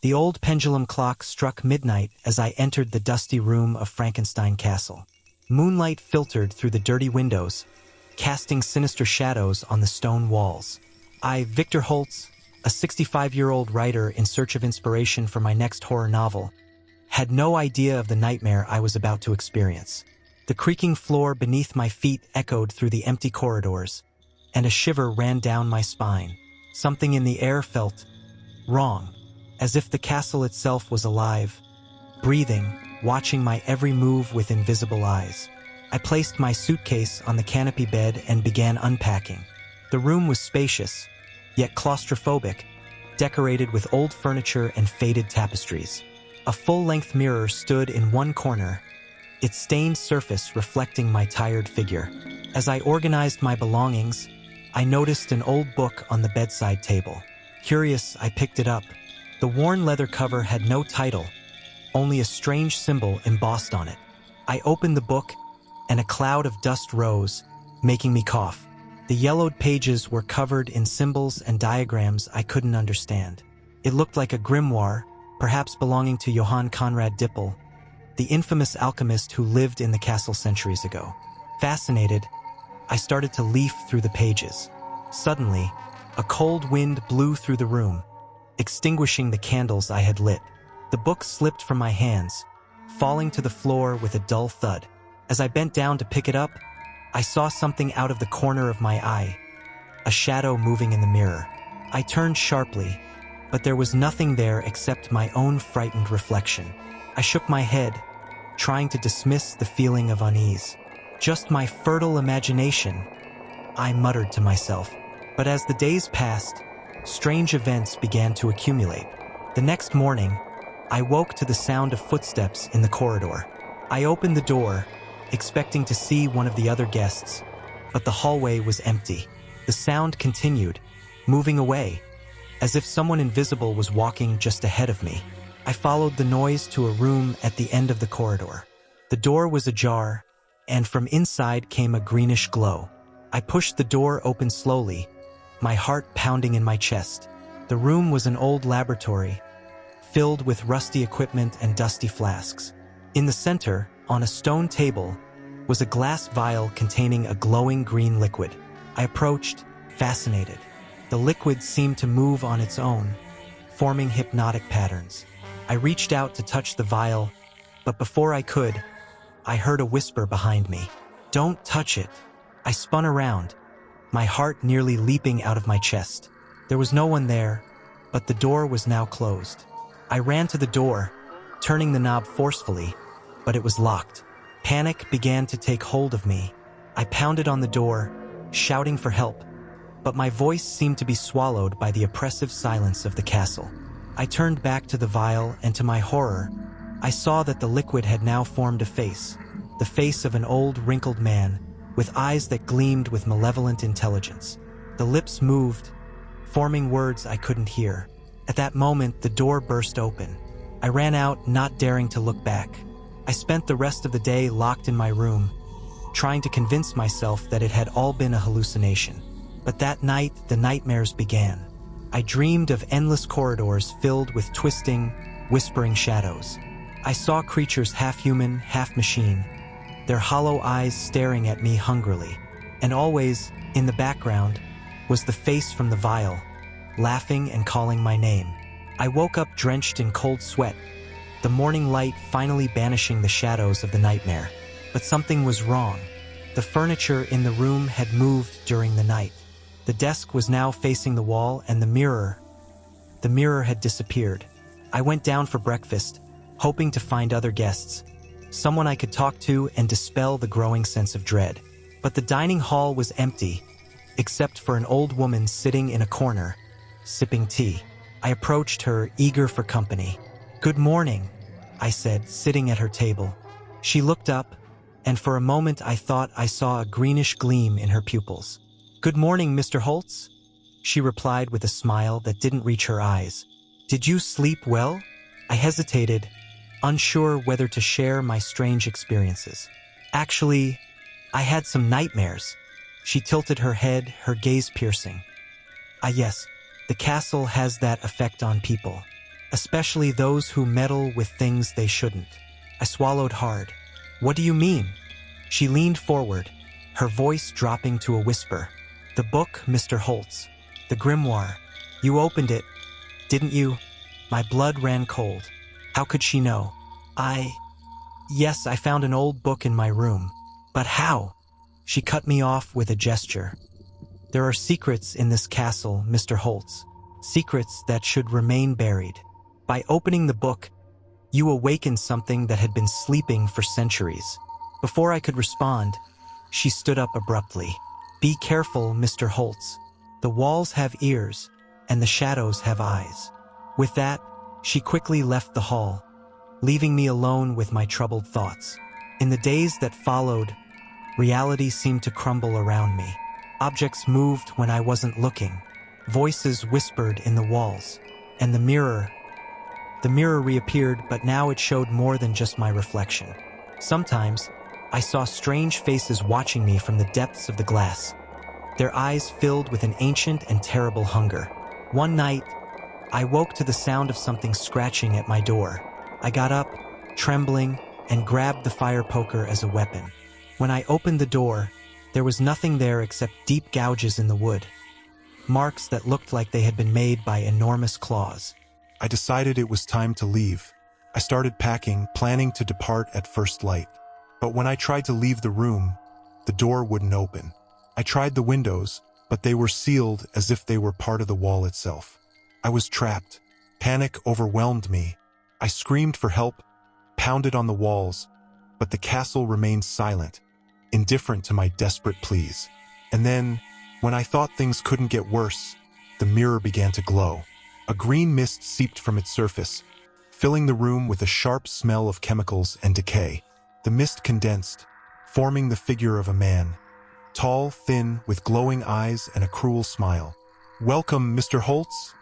The old pendulum clock struck midnight as I entered the dusty room of Frankenstein Castle. Moonlight filtered through the dirty windows, casting sinister shadows on the stone walls. I, Victor Holtz, a 65-year-old writer in search of inspiration for my next horror novel, had no idea of the nightmare I was about to experience. The creaking floor beneath my feet echoed through the empty corridors, and a shiver ran down my spine. Something in the air felt wrong, as if the castle itself was alive, breathing, watching my every move with invisible eyes. I placed my suitcase on the canopy bed and began unpacking. The room was spacious, yet claustrophobic, decorated with old furniture and faded tapestries. A full-length mirror stood in one corner, its stained surface reflecting my tired figure. As I organized my belongings, I noticed an old book on the bedside table. Curious, I picked it up. The worn leather cover had no title, only a strange symbol embossed on it. I opened the book, and a cloud of dust rose, making me cough. The yellowed pages were covered in symbols and diagrams I couldn't understand. It looked like a grimoire, perhaps belonging to Johann Conrad Dippel, the infamous alchemist who lived in the castle centuries ago. Fascinated, I started to leaf through the pages. Suddenly, a cold wind blew through the room, extinguishing the candles I had lit. The book slipped from my hands, falling to the floor with a dull thud. As I bent down to pick it up, I saw something out of the corner of my eye, a shadow moving in the mirror. I turned sharply, but there was nothing there except my own frightened reflection. I shook my head, trying to dismiss the feeling of unease. Just my fertile imagination, I muttered to myself. But as the days passed, strange events began to accumulate. The next morning, I woke to the sound of footsteps in the corridor. I opened the door, expecting to see one of the other guests, but the hallway was empty. The sound continued, moving away, as if someone invisible was walking just ahead of me. I followed the noise to a room at the end of the corridor. The door was ajar, and from inside came a greenish glow. I pushed the door open slowly, my heart pounding in my chest. The room was an old laboratory, filled with rusty equipment and dusty flasks. In the center, on a stone table, was a glass vial containing a glowing green liquid. I approached, fascinated. The liquid seemed to move on its own, forming hypnotic patterns. I reached out to touch the vial, but before I could, I heard a whisper behind me. "Don't touch it." I spun around, my heart nearly leaping out of my chest. There was no one there, but the door was now closed. I ran to the door, turning the knob forcefully, but it was locked. Panic began to take hold of me. I pounded on the door, shouting for help, but my voice seemed to be swallowed by the oppressive silence of the castle. I turned back to the vial, and to my horror, I saw that the liquid had now formed a face, the face of an old, wrinkled man, with eyes that gleamed with malevolent intelligence. The lips moved, forming words I couldn't hear. At that moment, the door burst open. I ran out, not daring to look back. I spent the rest of the day locked in my room, trying to convince myself that it had all been a hallucination. But that night, the nightmares began. I dreamed of endless corridors filled with twisting, whispering shadows. I saw creatures half human, half machine, their hollow eyes staring at me hungrily. And always, in the background, was the face from the vial, laughing and calling my name. I woke up drenched in cold sweat, the morning light finally banishing the shadows of the nightmare. But something was wrong. The furniture in the room had moved during the night. The desk was now facing the wall, and the mirror had disappeared. I went down for breakfast, hoping to find other guests, someone I could talk to and dispel the growing sense of dread. But the dining hall was empty, except for an old woman sitting in a corner, sipping tea. I approached her, eager for company. "Good morning," I said, sitting at her table. She looked up, and for a moment I thought I saw a greenish gleam in her pupils. "Good morning, Mr. Holtz," she replied with a smile that didn't reach her eyes. "Did you sleep well?" I hesitated, unsure whether to share my strange experiences. "Actually, I had some nightmares." She tilted her head, her gaze piercing. "Ah, yes, the castle has that effect on people. especially those who meddle with things they shouldn't. I swallowed hard. What do you mean? She leaned forward, her voice dropping to a whisper. The book, Mr. Holtz. The grimoire. You opened it, didn't you? My blood ran cold. How could she know? Yes, I found an old book in my room. But how? She cut me off with a gesture. There are secrets in this castle, Mr. Holtz. Secrets that should remain buried. By opening the book, you awakened something that had been sleeping for centuries. Before I could respond, she stood up abruptly. Be careful, Mr. Holtz. The walls have ears, and the shadows have eyes. With that, she quickly left the hall, leaving me alone with my troubled thoughts. In the days that followed, reality seemed to crumble around me. Objects moved when I wasn't looking. Voices whispered in the walls, and the mirror reappeared, but now it showed more than just my reflection. Sometimes, I saw strange faces watching me from the depths of the glass, their eyes filled with an ancient and terrible hunger. One night, I woke to the sound of something scratching at my door. I got up, trembling, and grabbed the fire poker as a weapon. When I opened the door, there was nothing there except deep gouges in the wood, marks that looked like they had been made by enormous claws. I decided it was time to leave. I started packing, planning to depart at first light. But when I tried to leave the room, the door wouldn't open. I tried the windows, but they were sealed as if they were part of the wall itself. I was trapped. Panic overwhelmed me. I screamed for help, pounded on the walls, but the castle remained silent, indifferent to my desperate pleas. And then, when I thought things couldn't get worse, the mirror began to glow. A green mist seeped from its surface, filling the room with a sharp smell of chemicals and decay. The mist condensed, forming the figure of a man, tall, thin, with glowing eyes and a cruel smile. "Welcome, Mr. Holtz,"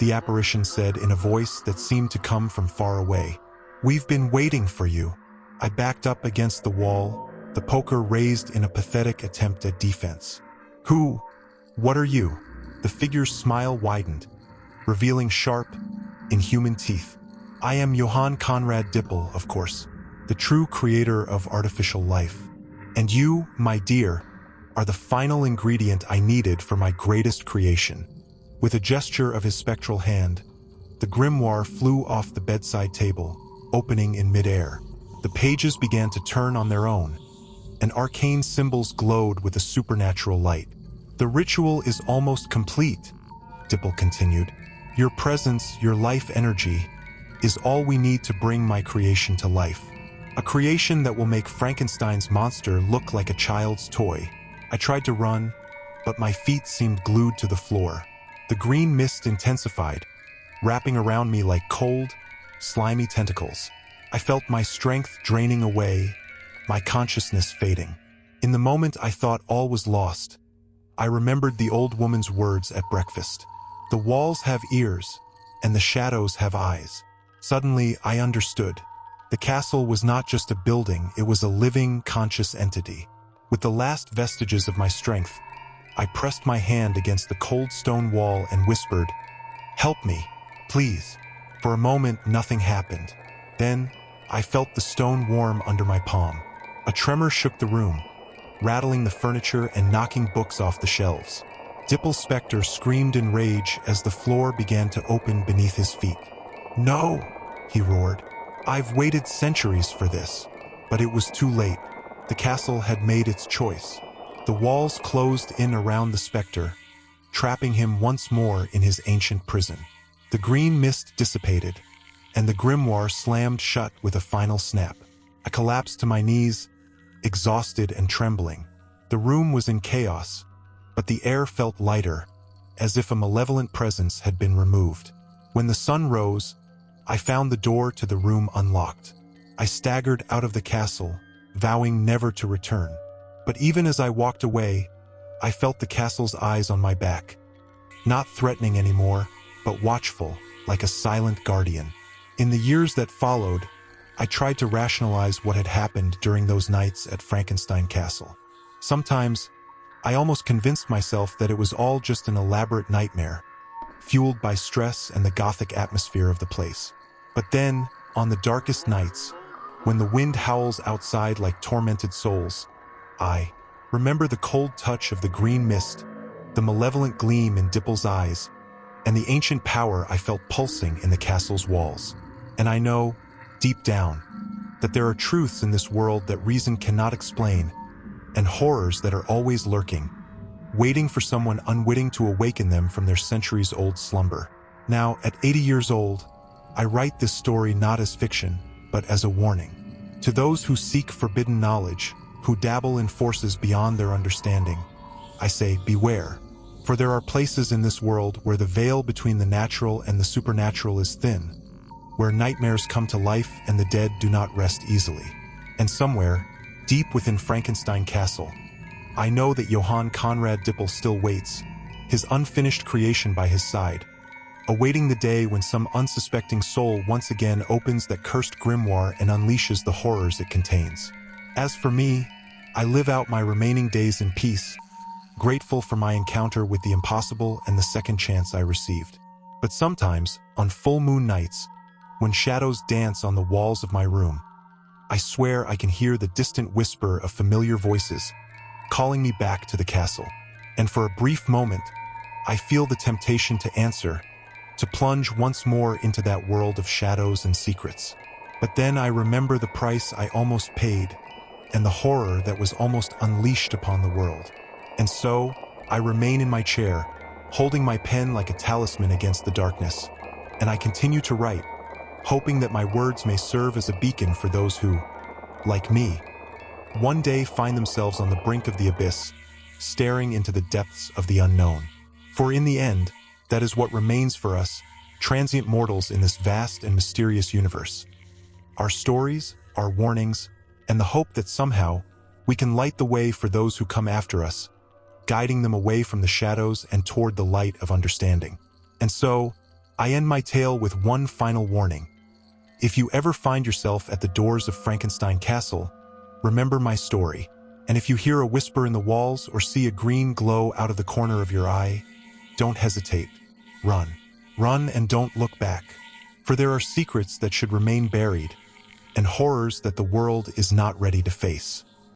the apparition said in a voice that seemed to come from far away. "We've been waiting for you." I backed up against the wall, the poker raised in a pathetic attempt at defense. "Who? What are you?" The figure's smile widened, revealing sharp, inhuman teeth. "I am Johann Conrad Dippel, of course, the true creator of artificial life. And you, my dear, are the final ingredient I needed for my greatest creation." With a gesture of his spectral hand, the grimoire flew off the bedside table, opening in midair. The pages began to turn on their own, and arcane symbols glowed with a supernatural light. "The ritual is almost complete," Dippel continued. "Your presence, your life energy, is all we need to bring my creation to life. A creation that will make Frankenstein's monster look like a child's toy." I tried to run, but my feet seemed glued to the floor. The green mist intensified, wrapping around me like cold, slimy tentacles. I felt my strength draining away, my consciousness fading. In the moment I thought all was lost, I remembered the old woman's words at breakfast. "The walls have ears, and the shadows have eyes." Suddenly, I understood. The castle was not just a building, it was a living, conscious entity. With the last vestiges of my strength, I pressed my hand against the cold stone wall and whispered, "Help me, please." For a moment, nothing happened. Then, I felt the stone warm under my palm. A tremor shook the room, rattling the furniture and knocking books off the shelves. Dippel's specter screamed in rage as the floor began to open beneath his feet. "No!" he roared. "I've waited centuries for this." But it was too late. The castle had made its choice. The walls closed in around the specter, trapping him once more in his ancient prison. The green mist dissipated, and the grimoire slammed shut with a final snap. I collapsed to my knees, exhausted and trembling. The room was in chaos, but the air felt lighter, as if a malevolent presence had been removed. When the sun rose, I found the door to the room unlocked. I staggered out of the castle, vowing never to return. But even as I walked away, I felt the castle's eyes on my back. Not threatening anymore, but watchful, like a silent guardian. In the years that followed, I tried to rationalize what had happened during those nights at Frankenstein Castle. Sometimes, I almost convinced myself that it was all just an elaborate nightmare, fueled by stress and the gothic atmosphere of the place. But then, on the darkest nights, when the wind howls outside like tormented souls, I remember the cold touch of the green mist, the malevolent gleam in Dipple's eyes, and the ancient power I felt pulsing in the castle's walls. And I know, deep down, that there are truths in this world that reason cannot explain, and horrors that are always lurking, waiting for someone unwitting to awaken them from their centuries-old slumber. Now, at 80 years old, I write this story not as fiction, but as a warning. To those who seek forbidden knowledge, who dabble in forces beyond their understanding, I say, beware. For there are places in this world where the veil between the natural and the supernatural is thin, where nightmares come to life and the dead do not rest easily. And somewhere, deep within Frankenstein Castle, I know that Johann Conrad Dippel still waits, his unfinished creation by his side, awaiting the day when some unsuspecting soul once again opens that cursed grimoire and unleashes the horrors it contains. As for me, I live out my remaining days in peace, grateful for my encounter with the impossible and the second chance I received. But sometimes, on full moon nights, when shadows dance on the walls of my room, I swear I can hear the distant whisper of familiar voices, calling me back to the castle. And for a brief moment, I feel the temptation to answer, to plunge once more into that world of shadows and secrets. But then I remember the price I almost paid, and the horror that was almost unleashed upon the world. And so, I remain in my chair, holding my pen like a talisman against the darkness, and I continue to write, hoping that my words may serve as a beacon for those who, like me, one day find themselves on the brink of the abyss, staring into the depths of the unknown. For in the end, that is what remains for us, transient mortals in this vast and mysterious universe. Our stories, our warnings, and the hope that somehow we can light the way for those who come after us, guiding them away from the shadows and toward the light of understanding. And so, I end my tale with one final warning. If you ever find yourself at the doors of Frankenstein Castle, remember my story, and if you hear a whisper in the walls or see a green glow out of the corner of your eye, don't hesitate. Run. Run and don't look back, for there are secrets that should remain buried, and horrors that the world is not ready to face.